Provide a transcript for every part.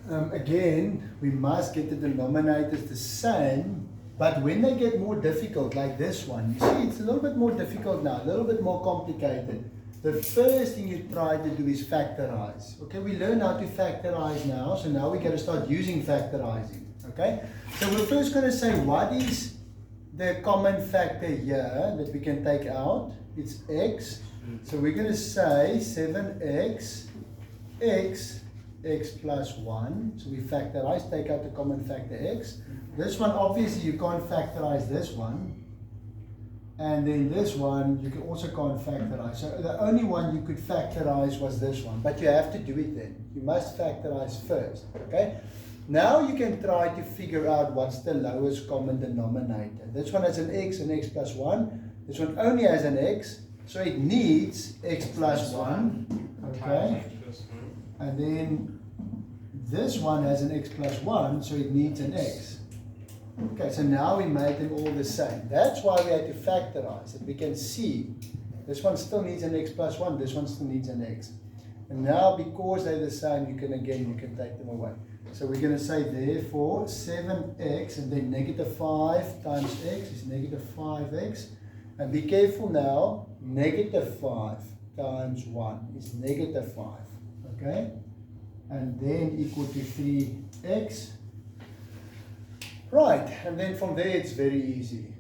Again, we must get the denominators the same, but when they get more difficult, like this one, you see it's a little bit more difficult now, a little bit more complicated. The first thing you try to do is factorize. Okay, we learn how to factorize now, so now we're going to start using factorizing. Okay, so we're first going to say what is the common factor here that we can take out. It's x. So we're going to say 7x, x plus 1. So we factorize, take out the common factor x. This one, obviously, you can't factorize this one. And then this one, you can also can't factorize. So the only one you could factorize was this one. But you have to do it then. You must factorize first. Okay? Now you can try to figure out what's the lowest common denominator. This one has an x and x plus 1. This one only has an x. So it needs x plus 1. Okay? And then this one has an x plus 1. So it needs an x. Okay, so now we made them all the same. That's why we had to factorize it. We can see this one still needs an x plus 1, this one still needs an x. And now because they're the same, you can take them away. So we're going to say therefore 7x and then negative 5 times x is negative 5x. And be careful now, negative 5 times 1 is negative 5. Okay? And then equal to 3x. Right, and then from there it's very easy.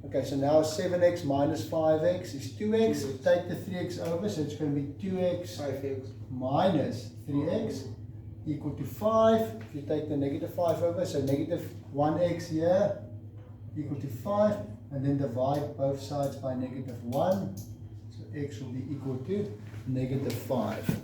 Okay, so now 7x minus 5x is 2x. Take the 3x over, so it's going to be 2x 5x minus 3x equal to 5. If you take the negative 5 over, so negative 1x here equal to 5. And then divide both sides by negative 1. So x will be equal to negative 5.